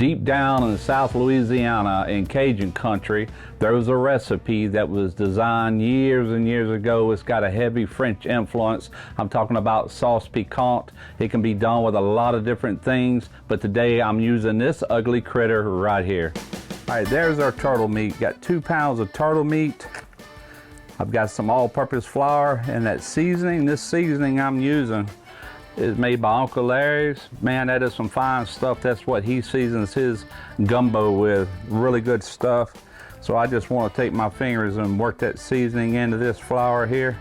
Deep down in South Louisiana in Cajun country, there was a recipe that was designed years and years ago. It's got a heavy French influence. I'm talking about sauce piquante. It can be done with a lot of different things, but today I'm using this ugly critter right here. All right, there's our turtle meat. Got 2 pounds of turtle meat. I've got some all-purpose flour and that seasoning. This seasoning I'm using is made by Uncle Larry's. Man, that is some fine stuff. That's what he seasons his gumbo with. Really good stuff. So I just want to take my fingers and work that seasoning into this flour here.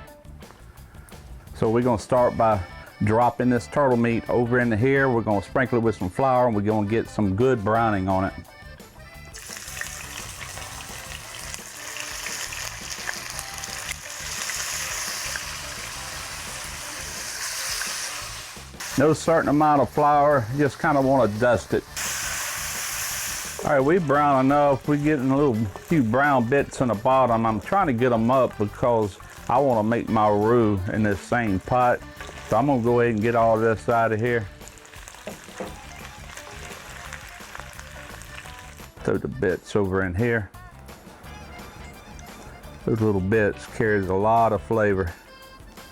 So we're going to start by dropping this turtle meat over into here. We're going to sprinkle it with some flour and we're going to get some good browning on it. No certain amount of flour, just kind of want to dust it. All right, we brown enough. We're getting a few brown bits in the bottom. I'm trying to get them up because I want to make my roux in this same pot. So I'm gonna go ahead and get all this out of here. Throw the bits over in here. Those little bits carries a lot of flavor.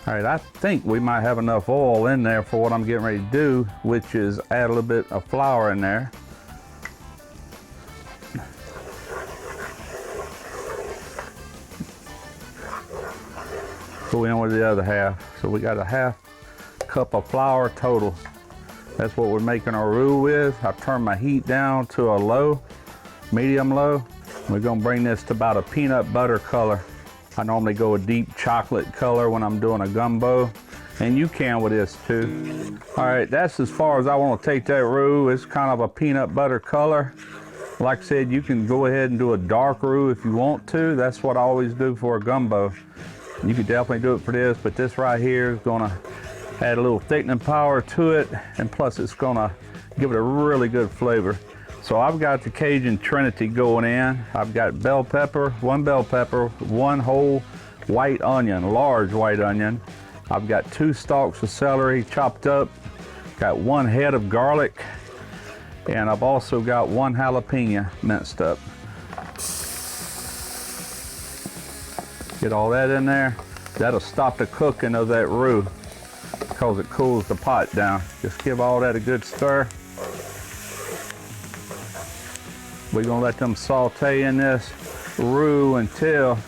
All right, I think we might have enough oil in there for what I'm getting ready to do, which is add a little bit of flour in there. Go in with the other half. So we got a half cup of flour total. That's what we're making our roux with. I've turned my heat down to a low, medium low. We're gonna bring this to about a peanut butter color. I normally go a deep chocolate color when I'm doing a gumbo, and you can with this too. All right, that's as far as I want to take that roux. It's kind of a peanut butter color. Like I said, you can go ahead and do a dark roux if you want to. That's what I always do for a gumbo. You could definitely do it for this, but this right here is gonna add a little thickening power to it, and plus it's gonna give it a really good flavor. So I've got the Cajun Trinity going in. I've got bell pepper, one whole white onion, large white onion. I've got 2 stalks of celery chopped up, got 1 head of garlic, and I've also got 1 jalapeno minced up. Get all that in there. That'll stop the cooking of that roux because it cools the pot down. Just give all that a good stir. We're gonna let them saute in this roux until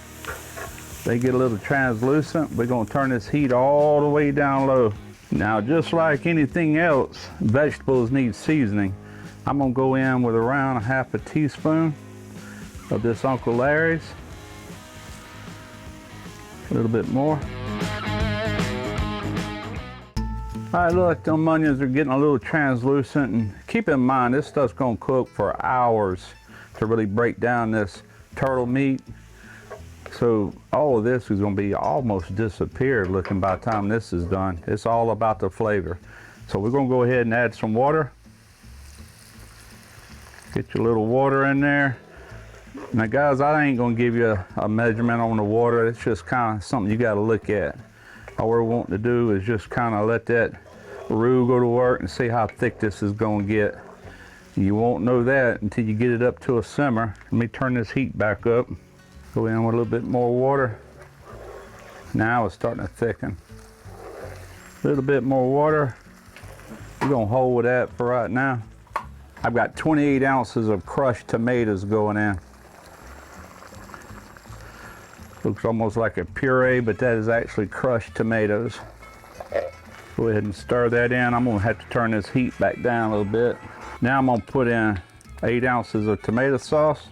they get a little translucent. We're gonna turn this heat all the way down low. Now, just like anything else, vegetables need seasoning. I'm gonna go in with around 1/2 teaspoon of this Uncle Larry's. A little bit more. All right, look, them onions are getting a little translucent, and keep in mind, this stuff's gonna cook for hours to really break down this turtle meat. So all of this is gonna be almost disappeared looking by the time this is done. It's all about the flavor. So we're gonna go ahead and add some water. Get your little water in there. Now guys, I ain't gonna give you a measurement on the water. It's just kind of something you gotta look at. All we're wanting to do is just kind of let that roux go to work and see how thick this is going to get. You won't know that until you get it up to a simmer. Let me turn this heat back up. Go in with a little bit more water. Now it's starting to thicken. A little bit more water. We're going to hold with that for right now. I've got 28 ounces of crushed tomatoes going in. Looks almost like a puree, but that is actually crushed tomatoes. Go ahead and stir that in. I'm gonna have to turn this heat back down a little bit. Now I'm gonna put in 8 ounces of tomato sauce.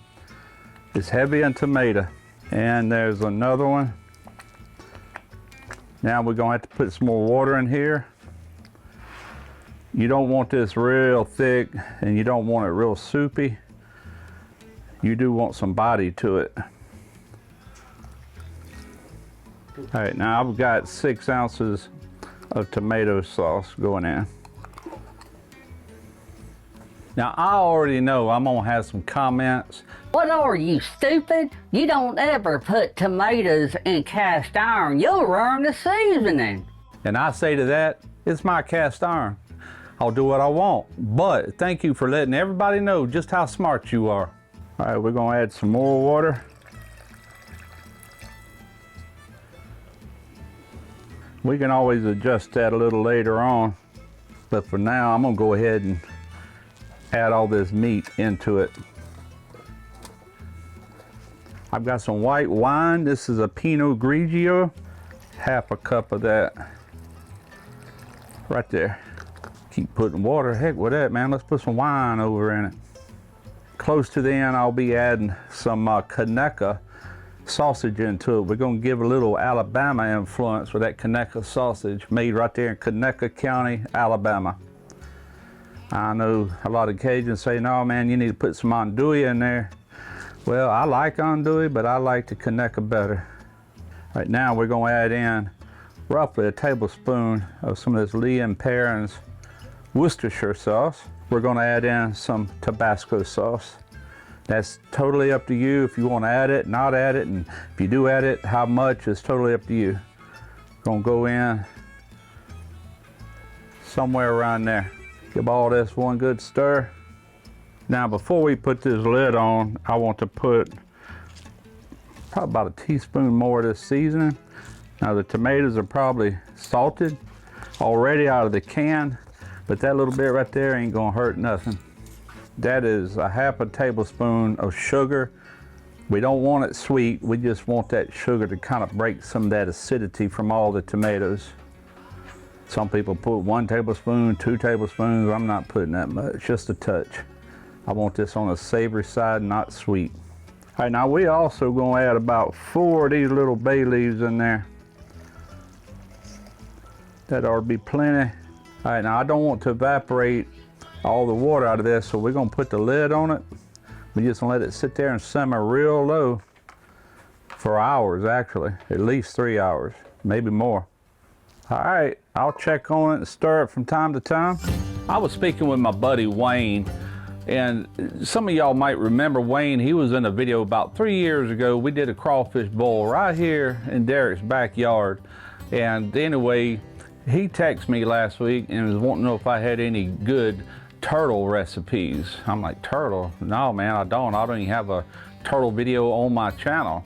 It's heavy in tomato. And there's another one. Now we're gonna have to put some more water in here. You don't want this real thick and you don't want it real soupy. You do want some body to it. All right, now I've got 6 ounces of tomato sauce going in. Now I already know I'm gonna have some comments. What are you, stupid? You don't ever put tomatoes in cast iron. You'll ruin the seasoning. And I say to that, it's my cast iron. I'll do what I want. But thank you for letting everybody know just how smart you are. All right, we're gonna add some more water. We can always adjust that a little later on, but for now, I'm gonna go ahead and add all this meat into it. I've got some white wine. This is a Pinot Grigio. Half a cup of that right there. Keep putting water, heck with that, man. Let's put some wine over in it. Close to the end, I'll be adding some Conecuh sausage into it. We're gonna give a little Alabama influence with that Conecuh sausage made right there in Conecuh County, Alabama. I know a lot of Cajuns say, no man, you need to put some andouille in there. Well, I like andouille, but I like the Conecuh better. Right now, we're gonna add in roughly a tablespoon of some of this Lee & Perrins Worcestershire sauce. We're gonna add in some Tabasco sauce. That's totally up to you if you want to add it, not add it, and if you do add it, how much is totally up to you. Gonna go in somewhere around there. Give all this one good stir. Now, before we put this lid on, I want to put probably about a teaspoon more of this seasoning. Now, the tomatoes are probably salted already out of the can, but that little bit right there ain't gonna hurt nothing. That is a half a tablespoon of sugar. We don't want it sweet, we just want that sugar to kind of break some of that acidity from all the tomatoes. Some people put 1 tablespoon, 2 tablespoons. I'm not putting that much, just a touch. I want this on the savory side, not sweet. All right, now we also gonna add about 4 of these little bay leaves in there. That ought to be plenty. All right, now I don't want to evaporate all the water out of this, so we're gonna put the lid on it. We're just gonna let it sit there and simmer real low for hours, actually, at least 3 hours, maybe more. All right, I'll check on it and stir it from time to time. I was speaking with my buddy Wayne, and some of y'all might remember Wayne. He was in a video about 3 years ago. We did a crawfish boil right here in Derek's backyard. And anyway, he texted me last week and was wanting to know if I had any good turtle recipes. I'm like, turtle? No, man, I don't even have a turtle video on my channel.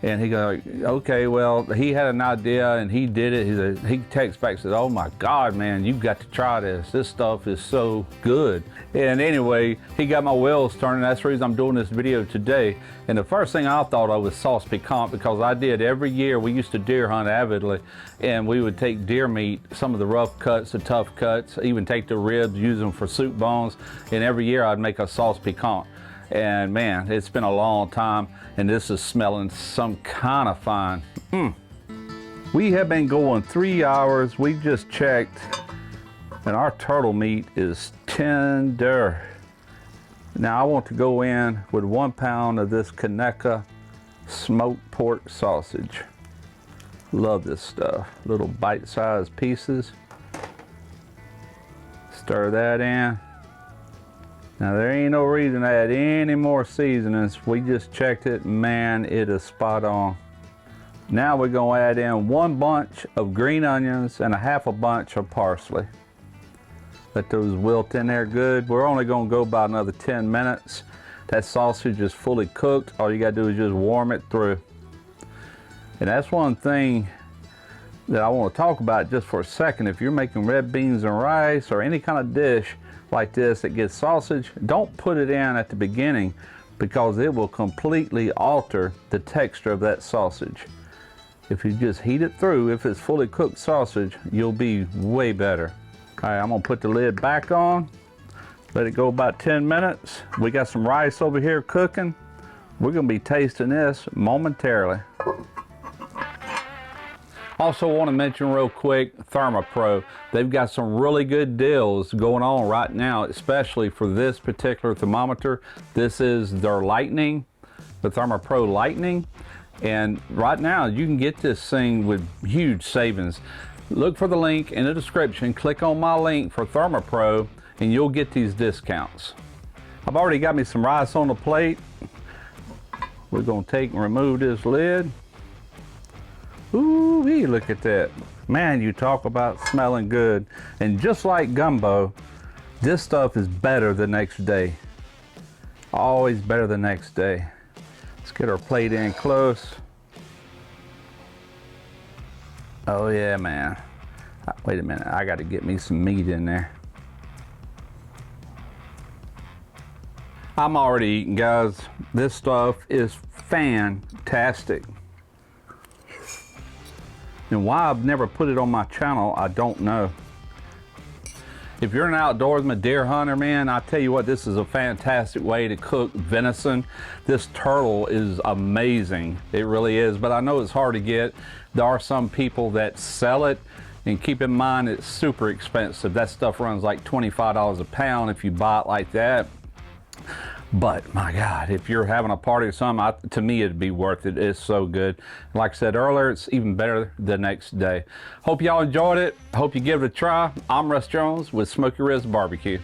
And he goes, okay, well, he had an idea and he did it. He texts back and said, oh my God, man, you've got to try this. This stuff is so good. And anyway, he got my wheels turning. That's the reason I'm doing this video today. And the first thing I thought of was sauce piquante, because I did every year. We used to deer hunt avidly, and we would take deer meat, some of the rough cuts, the tough cuts, even take the ribs, use them for soup bones. And every year I'd make a sauce piquante. And man, it's been a long time, and this is smelling some kind of fine. We have been going 3 hours. We just checked, and our turtle meat is tender. Now I want to go in with 1 pound of this Conecuh smoked pork sausage. Love this stuff. Little bite-sized pieces. Stir that in. Now there ain't no reason to add any more seasonings. We just checked it, man, it is spot on. Now we're gonna add in 1 bunch of green onions and a half a bunch of parsley. Let those wilt in there good. We're only gonna go about another 10 minutes. That sausage is fully cooked. All you gotta do is just warm it through. And that's one thing that I wanna talk about just for a second. If you're making red beans and rice or any kind of dish like this that gets sausage, don't put it in at the beginning, because it will completely alter the texture of that sausage. If you just heat it through, if it's fully cooked sausage, you'll be way better. All right, I'm gonna put the lid back on, let it go about 10 minutes. We got some rice over here cooking. We're gonna be tasting this momentarily. Also want to mention real quick, ThermoPro. They've got some really good deals going on right now, especially for this particular thermometer. This is their Lightning, the ThermoPro Lightning. And right now you can get this thing with huge savings. Look for the link in the description, click on my link for ThermoPro, and you'll get these discounts. I've already got me some rice on the plate. We're gonna take and remove this lid. Ooh, look at that. Man, you talk about smelling good. And just like gumbo, This stuff is better the next day. Always better the next day. Let's get our plate in close. Oh yeah, man. Wait a minute, I gotta get me some meat in there. I'm already eating, guys. This stuff is fantastic. And why I've never put it on my channel, I don't know. If you're an outdoorsman, deer hunter, man, I tell you what, this is a fantastic way to cook venison. This turtle is amazing. It really is, but I know it's hard to get. There are some people that sell it, and keep in mind it's super expensive. That stuff runs like $25 a pound if you buy it like that. But my God, if you're having a party or something, to me it'd be worth it. It's so good. Like I said earlier, it's even better the next day. Hope y'all enjoyed it. Hope you give it a try. I'm Russ Jones with Smoky Rizz Barbecue.